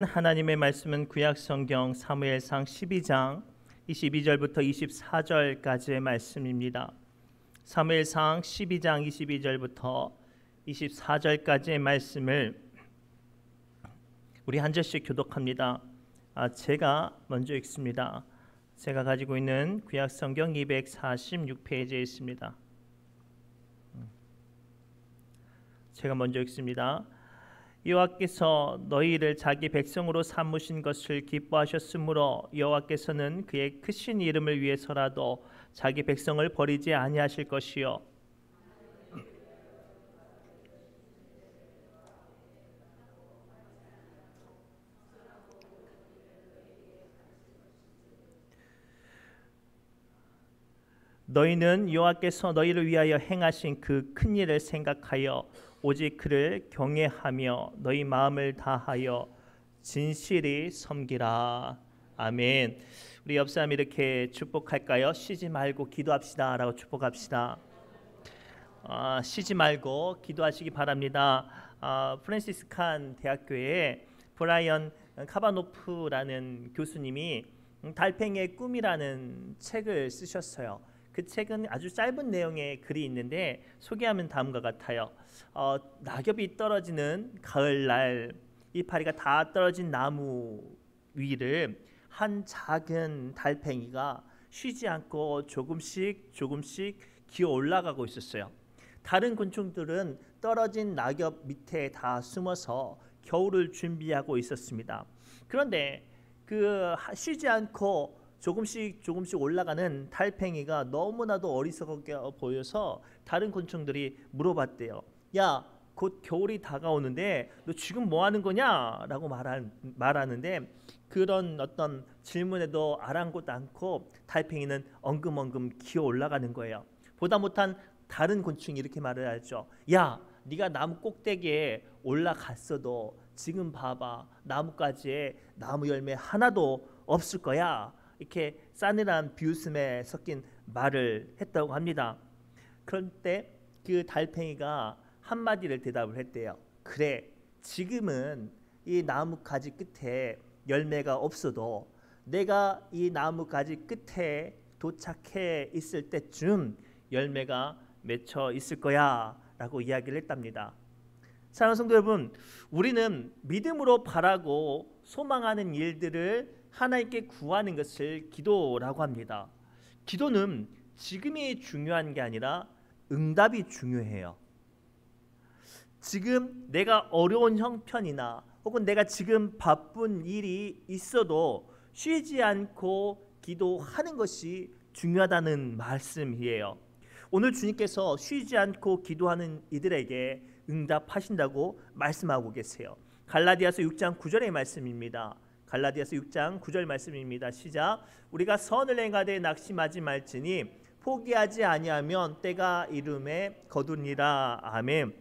하나님의 말씀은 구약성경 사무엘상 12장 22절부터 24절까지의 말씀입니다. 사무엘상 12장 22절부터 24절까지의 말씀을 우리 한 절씩 교독합니다. 제가 먼저 읽습니다. 제가 가지고 있는 구약성경 246페이지에 있습니다. 제가 먼저 읽습니다. 여호와께서 너희를 자기 백성으로 삼으신 것을 기뻐하셨으므로 여호와께서는 그의 크신 이름을 위해서라도 자기 백성을 버리지 아니하실 것이요 너희는 여호와께서 너희를 위하여 행하신 그 큰 일을 생각하여 오직 그를 경외하며 너희 마음을 다하여 진실히 섬기라. 아멘. 우리 옆 사람 이렇게 축복할까요? 쉬지 말고 기도합시다 라고 축복합시다. 쉬지 말고 기도하시기 바랍니다. 프랜시스칸 대학교에 브라이언 카바노프라는 교수님이 달팽이의 꿈이라는 책을 쓰셨어요. 그 책은 아주 짧은 내용의 글이 있는데 소개하면 다음과 같아요. 낙엽이 떨어지는 가을날 이파리가 다 떨어진 나무 위를 한 작은 달팽이가 쉬지 않고 조금씩 기어 올라가고 있었어요. 다른 곤충들은 떨어진 낙엽 밑에 다 숨어서 겨울을 준비하고 있었습니다. 그런데 그 쉬지 않고 조금씩 올라가는 달팽이가 너무나도 어리석게 보여서 다른 곤충들이 물어봤대요. 야, 곧 겨울이 다가오는데 너 지금 뭐 하는 거냐? 라고 말하는데 그런 어떤 질문에도 아랑곳 않고 달팽이는 엉금엉금 기어 올라가는 거예요. 보다 못한 다른 곤충이 이렇게 말을 하죠. 야, 네가 나무 꼭대기에 올라갔어도 지금 봐봐. 나뭇가지에 나무 열매 하나도 없을 거야. 이렇게 싸늘한 비웃음에 섞인 말을 했다고 합니다. 그런데 그 달팽이가 한마디를 대답을 했대요. 그래, 지금은 이 나뭇가지 끝에 열매가 없어도 내가 이 나뭇가지 끝에 도착해 있을 때쯤 열매가 맺혀 있을 거야 라고 이야기를 했답니다. 사랑하는 성도 여러분, 우리는 믿음으로 바라고 소망하는 일들을 하나님께 구하는 것을 기도라고 합니다. 기도는 지금이 중요한 게 아니라 응답이 중요해요. 지금 내가 어려운 형편이나 혹은 내가 지금 바쁜 일이 있어도 쉬지 않고 기도하는 것이 중요하다는 말씀이에요. 오늘 주님께서 쉬지 않고 기도하는 이들에게 응답하신다고 말씀하고 계세요. 갈라디아서 6장 9절의 말씀입니다. 갈라디아서 6장 9절 말씀입니다. 시작. 우리가 선을 행하되 낙심하지 말지니 포기하지 아니하면 때가 이름에 거두니라. 아멘.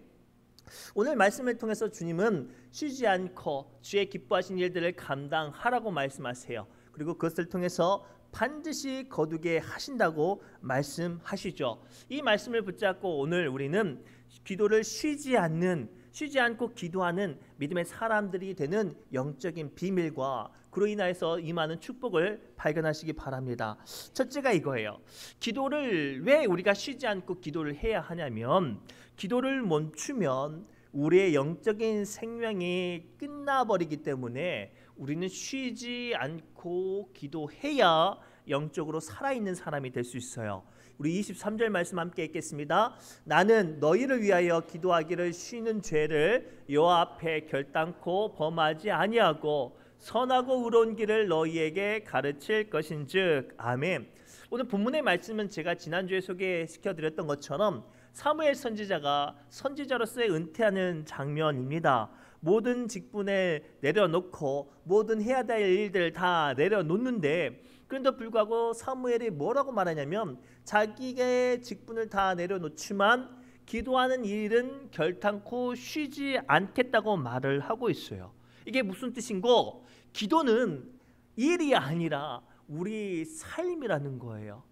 오늘 말씀을 통해서 주님은 쉬지 않고 주의 기뻐하신 일들을 감당하라고 말씀하세요. 그리고 그것을 통해서 반드시 거두게 하신다고 말씀하시죠. 이 말씀을 붙잡고 오늘 우리는 기도를 쉬지 않고 기도하는 믿음의 사람들이 되는 영적인 비밀과 그로 인하여서 임하는 축복을 발견하시기 바랍니다. 첫째가 이거예요. 기도를 왜 우리가 쉬지 않고 기도를 해야 하냐면 기도를 멈추면 우리의 영적인 생명이 끝나버리기 때문에 우리는 쉬지 않고 기도해야 영적으로 살아있는 사람이 될 수 있어요. 우리 23절 말씀 함께 읽겠습니다. 나는 너희를 위하여 기도하기를 쉬는 죄를 여호와 앞에 결단코 범하지 아니하고 선하고 의로운 길을 너희에게 가르칠 것인즉. 아멘. 오늘 본문의 말씀은 제가 지난주에 소개시켜드렸던 것처럼 사무엘 선지자가 선지자로서의 은퇴하는 장면입니다. 모든 직분을 내려놓고 모든 해야 될 일들 다 내려놓는데 그런데도 불구하고 사무엘이 뭐라고 말하냐면 자기의 직분을 다 내려놓지만 기도하는 일은 결단코 쉬지 않겠다고 말을 하고 있어요. 이게 무슨 뜻인고? 기도는 일이 아니라 우리 삶이라는 거예요.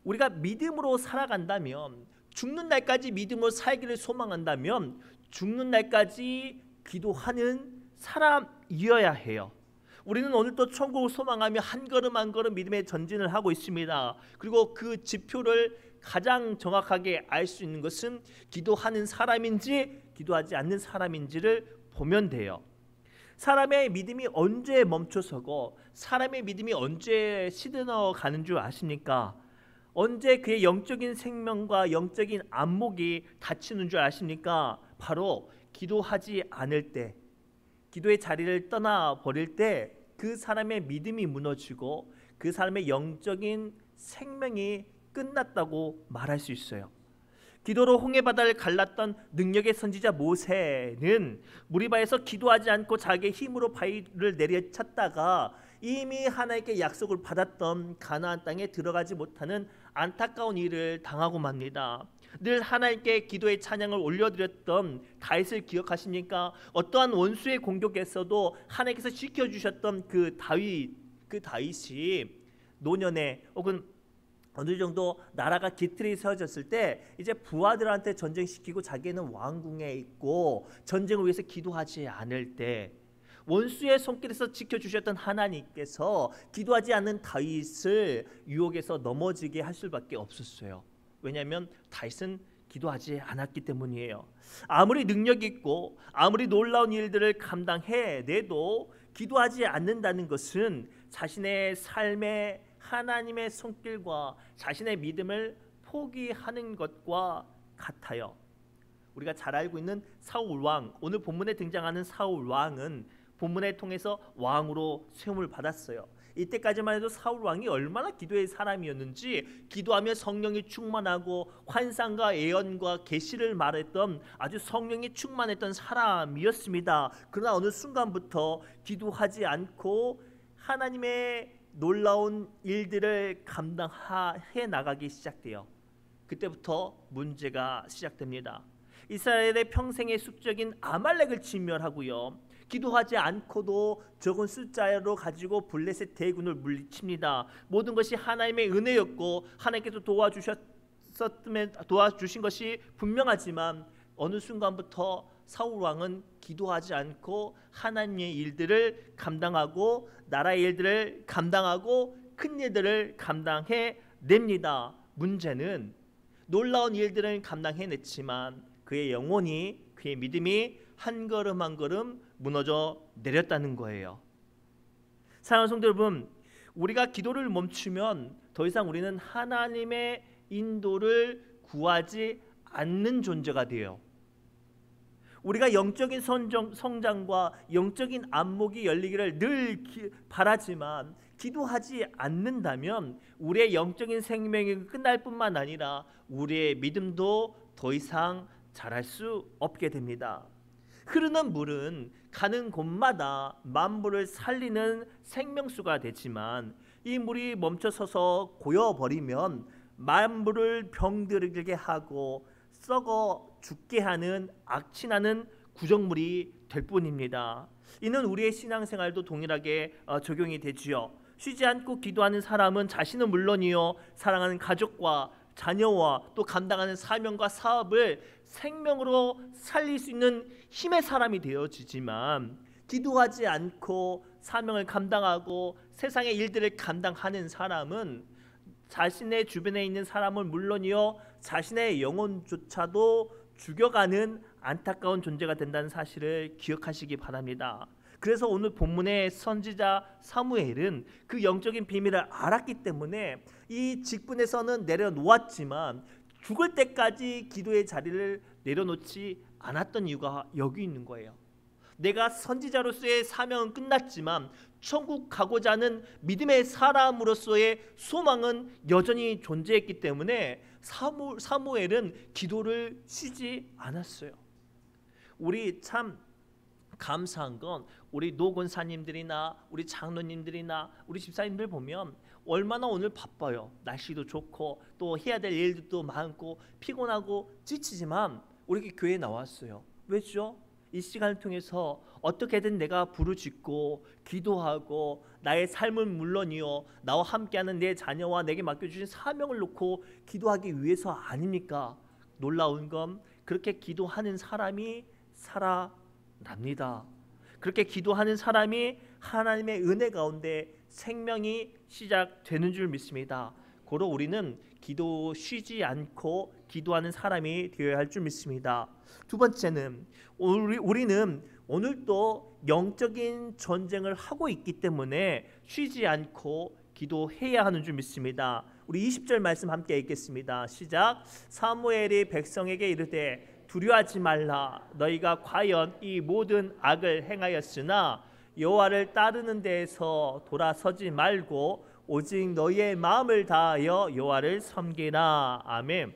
우리가 믿음으로 살아간다면, 죽는 날까지 믿음으로 살기를 소망한다면 죽는 날까지 기도하는 사람이어야 해요. 우리는 오늘도 천국을 소망하며 한 걸음 한 걸음 믿음의 전진을 하고 있습니다. 그리고 그 지표를 가장 정확하게 알 수 있는 것은 기도하는 사람인지 기도하지 않는 사람인지를 보면 돼요. 사람의 믿음이 언제 멈춰서고 사람의 믿음이 언제 시들어 가는 줄 아십니까? 언제 그의 영적인 생명과 영적인 안목이 닫히는 줄 아십니까? 바로 기도하지 않을 때, 기도의 자리를 떠나버릴 때 그 사람의 믿음이 무너지고 그 사람의 영적인 생명이 끝났다고 말할 수 있어요. 기도로 홍해 바다를 갈랐던 능력의 선지자 모세는 무리바에서 기도하지 않고 자기의 힘으로 바위를 내려쳤다가 이미 하나님께 약속을 받았던 가나안 땅에 들어가지 못하는 안타까운 일을 당하고 맙니다. 늘 하나님께 기도의 찬양을 올려드렸던 다윗을 기억하십니까? 어떠한 원수의 공격에서도 하나님께서 지켜주셨던 그 다윗이 노년에 혹은 어느 정도 나라가 기틀이 세워졌을 때 이제 부하들한테 전쟁시키고 자기는 왕궁에 있고 전쟁을 위해서 기도하지 않을 때 원수의 손길에서 지켜주셨던 하나님께서 기도하지 않는 다윗을 유혹에서 넘어지게 할 수밖에 없었어요. 왜냐하면 다윗은 기도하지 않았기 때문이에요. 아무리 능력 있고 아무리 놀라운 일들을 감당해내도 기도하지 않는다는 것은 자신의 삶에 하나님의 손길과 자신의 믿음을 포기하는 것과 같아요. 우리가 잘 알고 있는 사울 왕, 오늘 본문에 등장하는 사울 왕은 본문에 통해서 왕으로 세움을 받았어요. 이때까지만 해도 사울 왕이 얼마나 기도의 사람이었는지, 기도하며 성령이 충만하고 환상과 예언과 계시를 말했던 아주 성령이 충만했던 사람이었습니다. 그러나 어느 순간부터 기도하지 않고 하나님의 놀라운 일들을 감당해 나가기 시작돼요. 그때부터 문제가 시작됩니다. 이스라엘의 평생의 숙적인 아말렉을 진멸하고요. 기도하지 않고도 적은 숫자로 가지고 블레셋 대군을 물리칩니다. 모든 것이 하나님의 은혜였고 하나님께서 도와주신 것이 분명하지만 어느 순간부터 사울 왕은 기도하지 않고 하나님의 일들을 감당하고 나라의 일들을 감당하고 큰 일들을 감당해 냅니다. 문제는 놀라운 일들을 감당해냈지만 그의 영혼이, 그의 믿음이 한 걸음 한 걸음 무너져 내렸다는 거예요. 사랑하는 성도 여러분, 우리가 기도를 멈추면 더 이상 우리는 하나님의 인도를 구하지 않는 존재가 돼요. 우리가 영적인 성장과 영적인 안목이 열리기를 늘 바라지만 기도하지 않는다면 우리의 영적인 생명이 끝날 뿐만 아니라 우리의 믿음도 더 이상 자랄 수 없게 됩니다. 흐르는 물은 가는 곳마다 만물을 살리는 생명수가 되지만 이 물이 멈춰서서 고여버리면 만물을 병들게 하고 썩어 죽게 하는 악취나는 구정물이 될 뿐입니다. 이는 우리의 신앙생활도 동일하게 적용이 되지요. 쉬지 않고 기도하는 사람은 자신은 물론이요 사랑하는 가족과 자녀와 또 감당하는 사명과 사업을 생명으로 살릴 수 있는 힘의 사람이 되어지지만 기도하지 않고 사명을 감당하고 세상의 일들을 감당하는 사람은 자신의 주변에 있는 사람은 물론이요 자신의 영혼조차도 죽여가는 안타까운 존재가 된다는 사실을 기억하시기 바랍니다. 그래서 오늘 본문의 선지자 사무엘은 그 영적인 비밀을 알았기 때문에 이 직분에서는 내려놓았지만 죽을 때까지 기도의 자리를 내려놓지 않았던 이유가 여기 있는 거예요. 내가 선지자로서의 사명은 끝났지만 천국 가고자 하는 믿음의 사람으로서의 소망은 여전히 존재했기 때문에 사무엘은 기도를 쉬지 않았어요. 우리 참 감사한 건 우리 노권사님들이나 우리 장로님들이나 우리 집사님들 보면 얼마나 오늘 바빠요. 날씨도 좋고 또 해야 될 일도 많고 피곤하고 지치지만 우리 교회에 나왔어요. 왜죠? 이 시간을 통해서 어떻게든 내가 부르짖고 기도하고 나의 삶은 물론이요 나와 함께하는 내 자녀와 내게 맡겨주신 사명을 놓고 기도하기 위해서 아닙니까? 놀라운 건 그렇게 기도하는 사람이 살아납니다. 그렇게 기도하는 사람이 하나님의 은혜 가운데 생명이 시작되는 줄 믿습니다. 고로 우리는 기도 쉬지 않고 기도하는 사람이 되어야 할 줄 믿습니다. 두 번째는 우리는 오늘도 영적인 전쟁을 하고 있기 때문에 쉬지 않고 기도해야 하는 줄 믿습니다. 우리 20절 말씀 함께 읽겠습니다. 시작. 사무엘이 백성에게 이르되 두려워하지 말라. 너희가 과연 이 모든 악을 행하였으나 여호와를 따르는 데에서 돌아서지 말고 오직 너희의 마음을 다하여 여호와를 섬기라. 아멘.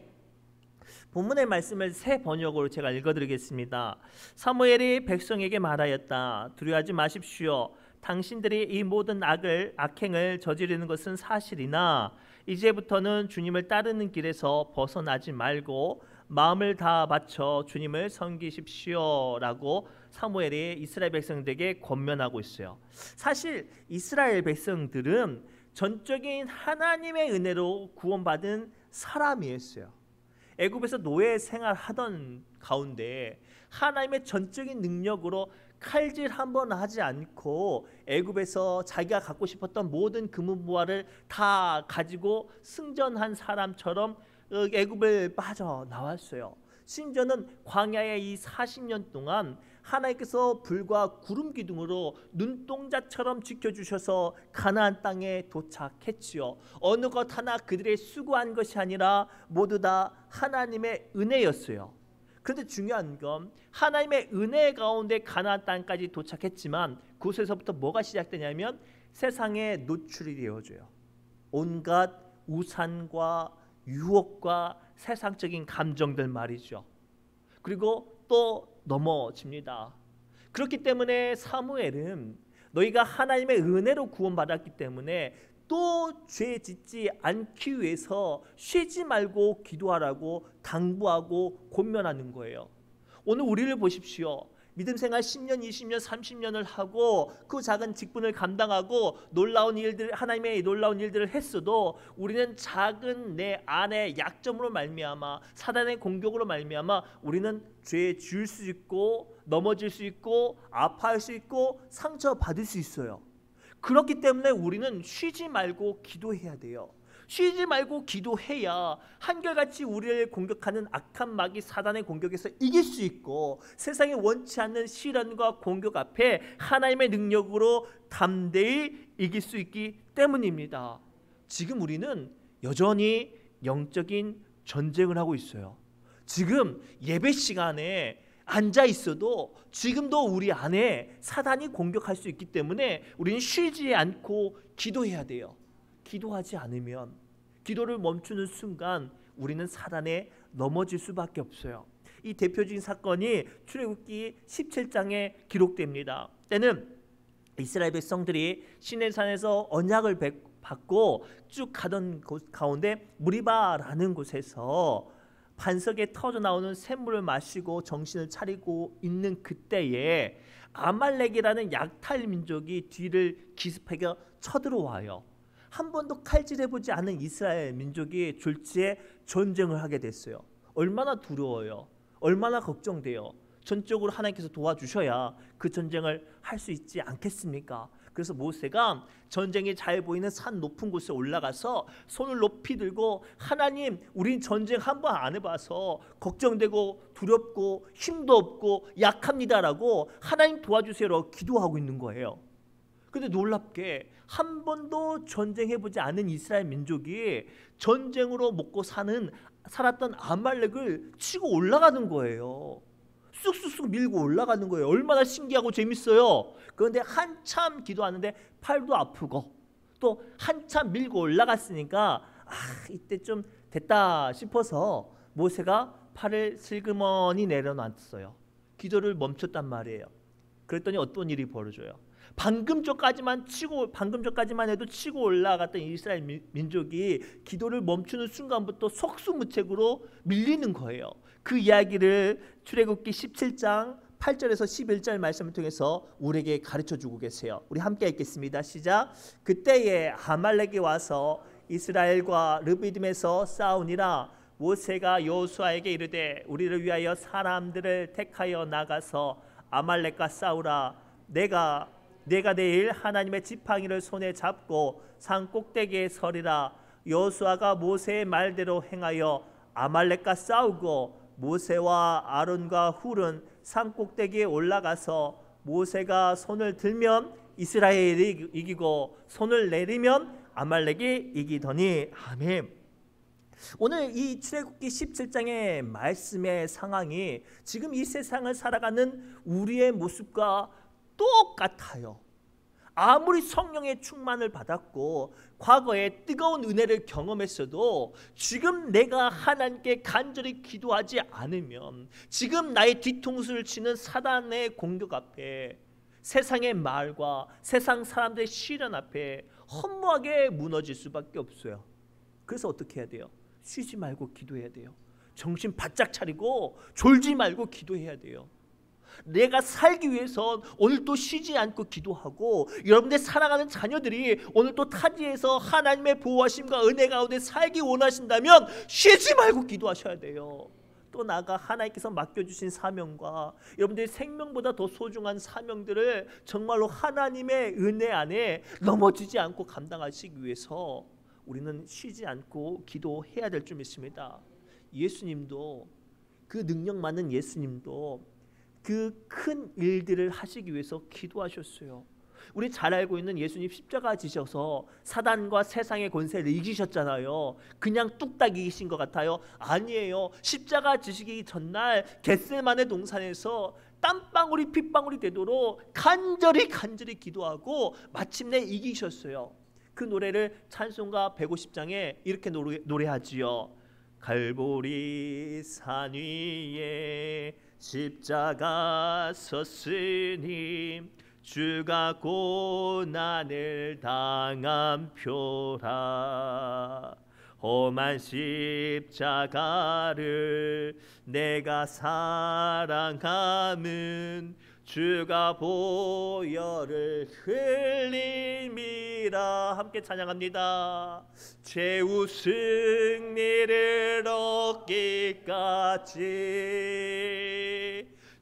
본문의 말씀을 새 번역으로 제가 읽어드리겠습니다. 사무엘이 백성에게 말하였다. 두려워하지 마십시오. 당신들이 이 모든 악행을 저지르는 것은 사실이나 이제부터는 주님을 따르는 길에서 벗어나지 말고 마음을 다 바쳐 주님을 섬기십시오 라고 사무엘이 이스라엘 백성들에게 권면하고 있어요. 사실 이스라엘 백성들은 전적인 하나님의 은혜로 구원받은 사람이었어요. 애굽에서 노예 생활하던 가운데 하나님의 전적인 능력으로 칼질 한 번 하지 않고 애굽에서 자기가 갖고 싶었던 모든 금은보화를 다 가지고 승전한 사람처럼 애굽을 빠져나왔어요. 심지어는 광야의 이 40년 동안 하나님께서 불과 구름 기둥으로 눈동자처럼 지켜주셔서 가나안 땅에 도착했지요. 어느 것 하나 그들의 수고한 것이 아니라 모두 다 하나님의 은혜였어요. 그런데 중요한 건 하나님의 은혜 가운데 가나안 땅까지 도착했지만 그곳에서부터 뭐가 시작되냐면 세상에 노출이 되어져요. 온갖 우상과 유혹과 세상적인 감정들 말이죠. 그리고 또 넘어집니다. 그렇기 때문에 사무엘은 너희가 하나님의 은혜로 구원받았기 때문에 또 죄 짓지 않기 위해서 쉬지 말고 기도하라고 당부하고 권면하는 거예요. 오늘 우리를 보십시오. 믿음 생활 10년, 20년, 30년을 하고 그 작은 직분을 감당하고 놀라운 일들, 하나님의 놀라운 일들을 했어도 우리는 작은 내 안의 약점으로 말미암아 사단의 공격으로 말미암아 우리는 죄에 지을 수 있고 넘어질 수 있고 아파할 수 있고 상처받을 수 있어요. 그렇기 때문에 우리는 쉬지 말고 기도해야 돼요. 쉬지 말고 기도해야 한결같이 우리를 공격하는 악한 마귀 사단의 공격에서 이길 수 있고 세상에 원치 않는 시련과 공격 앞에 하나님의 능력으로 담대히 이길 수 있기 때문입니다. 지금 우리는 여전히 영적인 전쟁을 하고 있어요. 지금 예배 시간에 앉아 있어도 지금도 우리 안에 사단이 공격할 수 있기 때문에 우리는 쉬지 않고 기도해야 돼요. 기도하지 않으면 기도를 멈추는 순간 우리는 사단에 넘어질 수밖에 없어요. 이 대표적인 사건이 출애굽기 17장에 기록됩니다. 때는 이스라엘 백성들이 시내산에서 언약을 받고 쭉 가던 곳 가운데 무리바라는 곳에서 반석에 터져 나오는 샘물을 마시고 정신을 차리고 있는 그때에 아말렉이라는 약탈 민족이 뒤를 기습하게 쳐들어와요. 한 번도 칼질해보지 않은 이스라엘 민족이 졸지에 전쟁을 하게 됐어요. 얼마나 두려워요. 얼마나 걱정돼요. 전적으로 하나님께서 도와주셔야 그 전쟁을 할 수 있지 않겠습니까? 그래서 모세가 전쟁이 잘 보이는 산 높은 곳에 올라가서 손을 높이 들고 하나님, 우린 전쟁 한 번 안 해봐서 걱정되고 두렵고 힘도 없고 약합니다라고 하나님 도와주세요라고 기도하고 있는 거예요. 근데 놀랍게 한 번도 전쟁해보지 않은 이스라엘 민족이 전쟁으로 먹고 살았던 아말렉을 치고 올라가는 거예요. 쑥쑥쑥 밀고 올라가는 거예요. 얼마나 신기하고 재밌어요. 그런데 한참 기도하는데 팔도 아프고 또 한참 밀고 올라갔으니까 이때 좀 됐다 싶어서 모세가 팔을 슬그머니 내려놨어요. 기도를 멈췄단 말이에요. 그랬더니 어떤 일이 벌어져요. 방금 전까지만 해도 치고 올라갔던 이스라엘 민족이 기도를 멈추는 순간부터 속수무책으로 밀리는 거예요. 그 이야기를 출애굽기 17장 8절에서 11절 말씀을 통해서 우리에게 가르쳐주고 계세요. 우리 함께 읽겠습니다. 시작. 그때에 아말렉이 와서 이스라엘과 르비딤에서 싸우니라. 모세가 여호수아에게 이르되 우리를 위하여 사람들을 택하여 나가서 아말렉과 싸우라. 내가 내일 하나님의 지팡이를 손에 잡고 산 꼭대기에 서리라. 여호수아가 모세의 말대로 행하여 아말렉과 싸우고 모세와 아론과 훌은 산 꼭대기에 올라가서 모세가 손을 들면 이스라엘이 이기고 손을 내리면 아말렉이 이기더니. 아멘. 오늘 이 출애굽기 17장의 말씀의 상황이 지금 이 세상을 살아가는 우리의 모습과 똑같아요. 아무리 성령의 충만을 받았고 과거에 뜨거운 은혜를 경험했어도 지금 내가 하나님께 간절히 기도하지 않으면 지금 나의 뒤통수를 치는 사단의 공격 앞에, 세상의 말과 세상 사람들의 시련 앞에 허무하게 무너질 수밖에 없어요. 그래서 어떻게 해야 돼요? 쉬지 말고 기도해야 돼요. 정신 바짝 차리고 졸지 말고 기도해야 돼요. 내가 살기 위해서 오늘 또 쉬지 않고 기도하고, 여러분들 사랑하는 자녀들이 오늘 또 타지에서 하나님의 보호하심과 은혜 가운데 살기 원하신다면 쉬지 말고 기도하셔야 돼요. 또 나아가 하나님께서 맡겨주신 사명과 여러분들의 생명보다 더 소중한 사명들을 정말로 하나님의 은혜 안에 넘어지지 않고 감당하시기 위해서 우리는 쉬지 않고 기도해야 될 줄 믿습니다. 예수님도, 그 능력 많은 예수님도 그 큰 일들을 하시기 위해서 기도하셨어요. 우리 잘 알고 있는 예수님 십자가 지셔서 사단과 세상의 권세를 이기셨잖아요. 그냥 뚝딱 이기신 것 같아요? 아니에요. 십자가 지시기 전날 겟세마네 동산에서 땀방울이 핏방울이 되도록 간절히 기도하고 마침내 이기셨어요. 그 노래를 찬송가 150장에 이렇게 노래하지요. 갈보리 산 위에 십자가 섰으니 주가 고난을 당한 표라. 험한 십자가를 내가 사랑함은 주가 보혈을 흘림이라. 함께 찬양합니다. 최후 승리를 얻기까지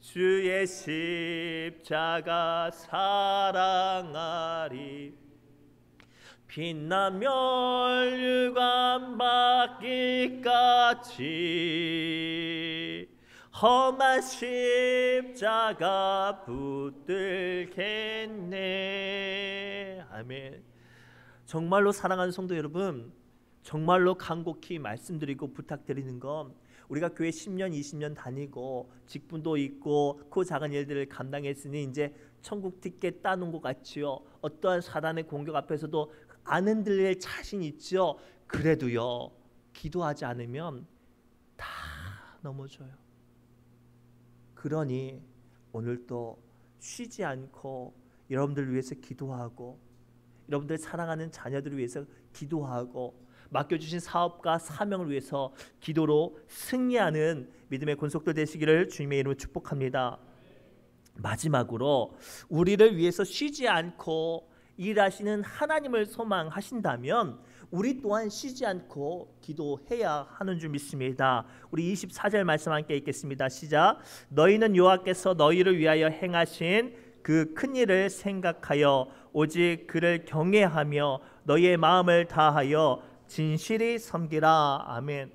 주의 십자가 사랑하리. 빛나면 유감 받기까지 험한 십자가 붙들겠네. 아멘. 정말로 사랑하는 성도 여러분, 정말로 간곡히 말씀드리고 부탁드리는 건, 우리가 교회 10년 20년 다니고 직분도 있고 그 작은 일들을 감당했으니 이제 천국 티켓 따놓은 것 같지요. 어떠한 사단의 공격 앞에서도 안 흔들릴 자신 있죠. 그래도요, 기도하지 않으면 다 넘어져요. 그러니 오늘도 쉬지 않고 여러분들 위해서 기도하고, 여러분들 사랑하는 자녀들을 위해서 기도하고, 맡겨주신 사업과 사명을 위해서 기도로 승리하는 믿음의 권속들 되시기를 주님의 이름으로 축복합니다. 마지막으로 우리를 위해서 쉬지 않고 일하시는 하나님을 소망하신다면 우리 또한 쉬지 않고 기도해야 하는 줄 믿습니다. 우리 24절 말씀 함께 읽겠습니다. 시작. 너희는 여호와께서 너희를 위하여 행하신 그 큰 일을 생각하여 오직 그를 경외하며 너희의 마음을 다하여 진실이 섬기라. 아멘.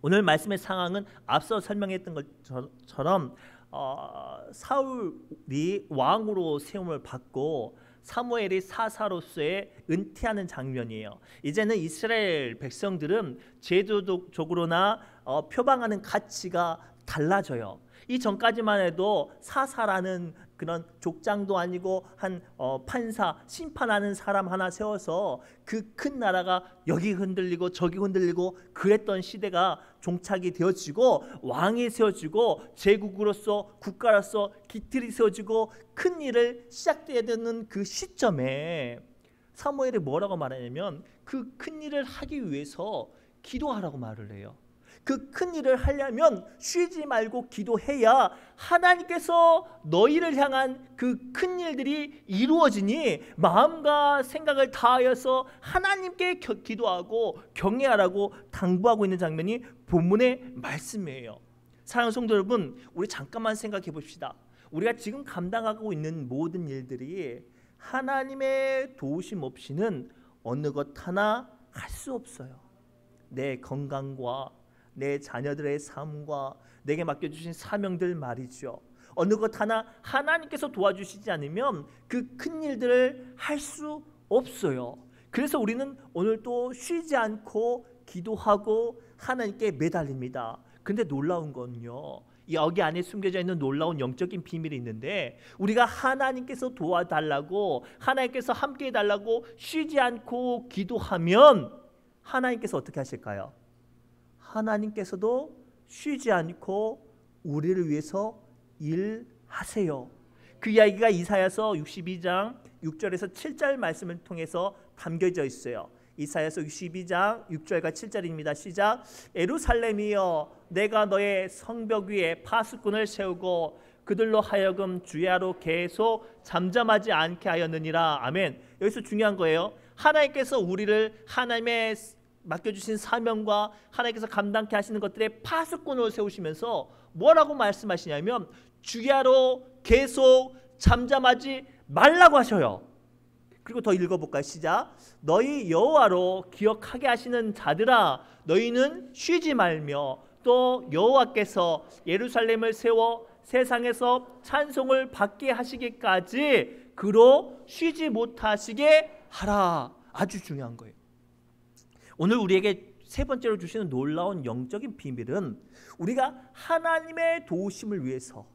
오늘 말씀의 상황은 앞서 설명했던 것처럼 사울이 왕으로 세움을 받고 사무엘이 사사로서의 은퇴하는 장면이에요. 이제는 이스라엘 백성들은 제도적으로나 표방하는 가치가 달라져요. 이 전까지만 해도 사사라는 그런 족장도 아니고 한 판사, 심판하는 사람 하나 세워서 그 큰 나라가 여기 흔들리고 저기 흔들리고 그랬던 시대가 종착이 되어지고, 왕이 세워지고 제국으로서 국가로서 기틀이 세워지고 큰 일을 시작돼야 되는 그 시점에 사무엘이 뭐라고 말하냐면 그 큰 일을 하기 위해서 기도하라고 말을 해요. 그 큰 일을 하려면 쉬지 말고 기도해야 하나님께서 너희를 향한 그 큰 일들이 이루어지니 마음과 생각을 다하여서 하나님께 기도하고 경외하라고 당부하고 있는 장면이 본문의 말씀이에요. 사랑하는 성도 여러분, 우리 잠깐만 생각해 봅시다. 우리가 지금 감당하고 있는 모든 일들이 하나님의 도우심 없이는 어느 것 하나 할 수 없어요. 내 건강과 내 자녀들의 삶과 내게 맡겨주신 사명들 말이죠. 어느 것 하나 하나님께서 도와주시지 않으면 그 큰 일들을 할 수 없어요. 그래서 우리는 오늘도 쉬지 않고 기도하고 하나님께 매달립니다. 근데 놀라운 건요, 여기 안에 숨겨져 있는 놀라운 영적인 비밀이 있는데, 우리가 하나님께서 도와달라고, 하나님께서 함께 해달라고 쉬지 않고 기도하면 하나님께서 어떻게 하실까요? 하나님께서도 쉬지 않고 우리를 위해서 일하세요. 그 이야기가 이사야서 62장 6절에서 7절 말씀을 통해서 담겨져 있어요. 이사야서 62장 6절과 7절입니다. 시작. 예루살렘이여, 내가 너의 성벽 위에 파수꾼을 세우고 그들로 하여금 주야로 계속 잠잠하지 않게 하였느니라. 아멘. 여기서 중요한 거예요. 하나님께서 우리를 하나님의 맡겨주신 사명과 하나님께서 감당케 하시는 것들의 파수꾼으로 세우시면서 뭐라고 말씀하시냐면 주야로 계속 잠잠하지 말라고 하셔요. 그리고 더 읽어볼까요? 시작. 너희 여호와로 기억하게 하시는 자들아, 너희는 쉬지 말며 또 여호와께서 예루살렘을 세워 세상에서 찬송을 받게 하시기까지 그로 쉬지 못하시게 하라. 아주 중요한 거예요. 오늘 우리에게 세 번째로 주시는 놀라운 영적인 비밀은 우리가 하나님의 도우심을 위해서,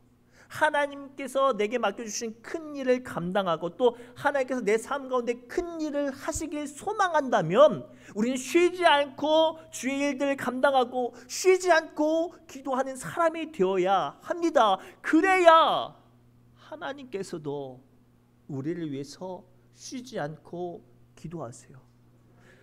하나님께서 내게 맡겨주신 큰 일을 감당하고 또 하나님께서 내 삶 가운데 큰 일을 하시길 소망한다면 우리는 쉬지 않고 주의 일들을 감당하고 쉬지 않고 기도하는 사람이 되어야 합니다. 그래야 하나님께서도 우리를 위해서 쉬지 않고 기도하세요.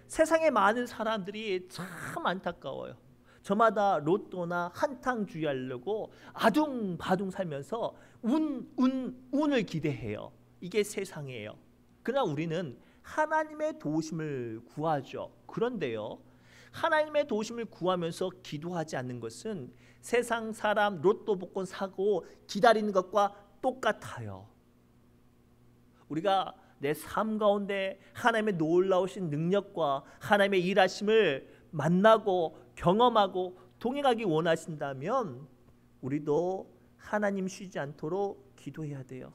세상에 많은 사람들이 참 안타까워요. 저마다 로또나 한탕 주의하려고 아둥바둥 살면서 운을 기대해요. 이게 세상이에요. 그러나 우리는 하나님의 도우심을 구하죠. 그런데요, 하나님의 도우심을 구하면서 기도하지 않는 것은 세상 사람 로또 복권 사고 기다리는 것과 똑같아요. 우리가 내 삶 가운데 하나님의 놀라우신 능력과 하나님의 일하심을 만나고 경험하고 동행하기 원하신다면 우리도 하나님 쉬지 않도록 기도해야 돼요.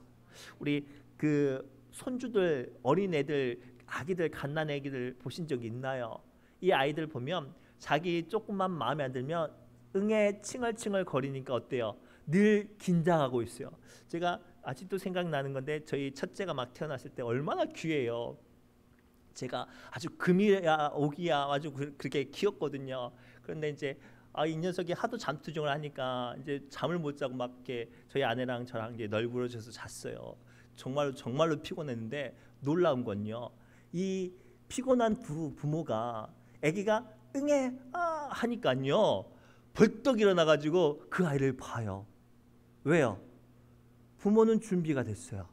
우리 그 손주들, 어린애들, 아기들, 갓난아기들 보신 적 있나요? 이 아이들 보면 자기 조금만 마음에 안 들면 응애 칭얼칭얼 거리니까 어때요? 늘 긴장하고 있어요. 제가 아직도 생각나는 건데 저희 첫째가 막 태어났을 때 얼마나 귀해요. 제가 아주 금이야 오기야 아주 그렇게 키웠거든요. 그런데 이제 이 녀석이 하도 잠투정을 하니까 이제 잠을 못 자고 막 이렇게 저희 아내랑 저랑 이제 널브러져서 잤어요. 정말로 피곤했는데 놀라운 건요, 이 피곤한 부모가 아기가 응애 하니까요 벌떡 일어나가지고 그 아이를 봐요. 왜요? 부모는 준비가 됐어요.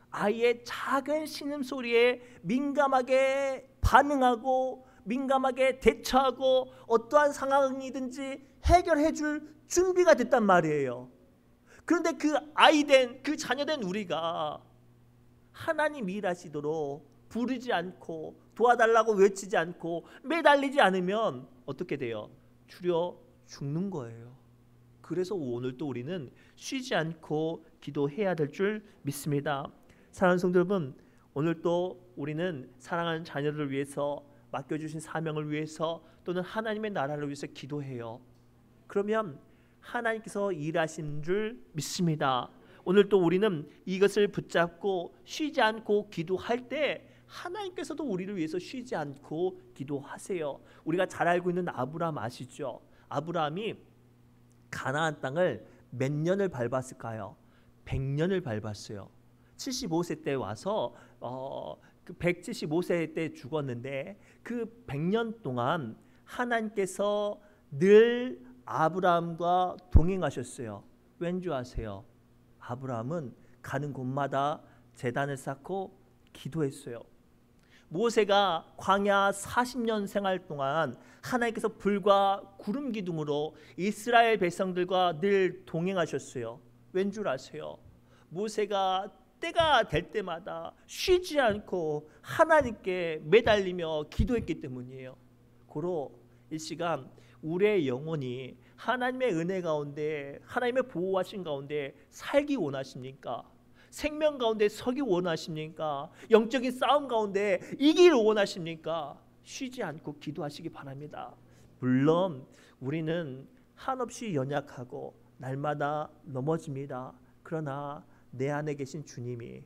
아이의 작은 신음소리에 민감하게 반응하고 민감하게 대처하고 어떠한 상황이든지 해결해 줄 준비가 됐단 말이에요. 그런데 그 아이된, 그 자녀된 우리가 하나님 일하시도록 부르지 않고 도와달라고 외치지 않고 매달리지 않으면 어떻게 돼요? 주려 죽는 거예요. 그래서 오늘 또 우리는 쉬지 않고 기도해야 될 줄 믿습니다. 사랑하는 성도 여러분, 오늘 또 우리는 사랑하는 자녀들을 위해서, 맡겨주신 사명을 위해서 또는 하나님의 나라를 위해서 기도해요. 그러면 하나님께서 일하신 줄 믿습니다. 오늘 또 우리는 이것을 붙잡고 쉬지 않고 기도할 때 하나님께서도 우리를 위해서 쉬지 않고 기도하세요. 우리가 잘 알고 있는 아브라함 아시죠? 아브라함이 가나안 땅을 몇 년을 밟았을까요? 100년을 밟았어요. 75세 때 와서 그 175세 때 죽었는데 그 100년 동안 하나님께서 늘 아브라함과 동행하셨어요. 왠지 아세요? 아브라함은 가는 곳마다 제단을 쌓고 기도했어요. 모세가 광야 40년 생활 동안 하나님께서 불과 구름 기둥으로 이스라엘 백성들과 늘 동행하셨어요. 왠 줄 아세요? 모세가 때가 될 때마다 쉬지 않고 하나님께 매달리며 기도했기 때문이에요. 고로 이 시간 우리의 영혼이 하나님의 은혜 가운데, 하나님의 보호하신 가운데 살기 원하십니까? 생명 가운데 서기 원하십니까? 영적인 싸움 가운데 이기를 원하십니까? 쉬지 않고 기도하시기 바랍니다. 물론 우리는 한없이 연약하고 날마다 넘어집니다. 그러나 내 안에 계신 주님이,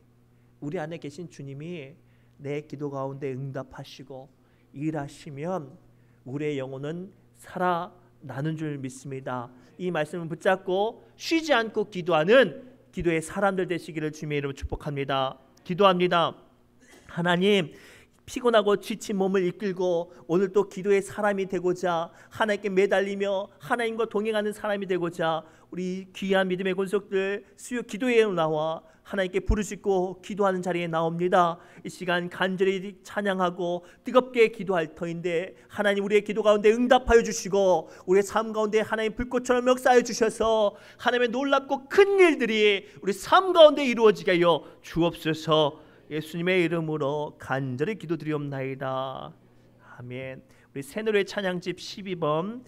우리 안에 계신 주님이 내 기도 가운데 응답하시고 일하시면 우리의 영혼은 살아나는 줄 믿습니다. 이 말씀을 붙잡고 쉬지 않고 기도하는 기도의 사람들 되시기를 주님의 이름으로 축복합니다. 기도합니다. 하나님, 피곤하고 지친 몸을 이끌고 오늘 또 기도의 사람이 되고자, 하나님께 매달리며 하나님과 동행하는 사람이 되고자 우리 귀한 믿음의 권속들 수요 기도에 나와 하나님께 부르짖고 기도하는 자리에 나옵니다. 이 시간 간절히 찬양하고 뜨겁게 기도할 터인데 하나님 우리의 기도 가운데 응답하여 주시고 우리의 삶 가운데 하나님 불꽃처럼 역사하여 주셔서 하나님의 놀랍고 큰 일들이 우리 삶 가운데 이루어지게 하여 주옵소서. 예수님의 이름으로 간절히 기도드리옵나이다. 아멘. 우리 새노래 찬양집 12번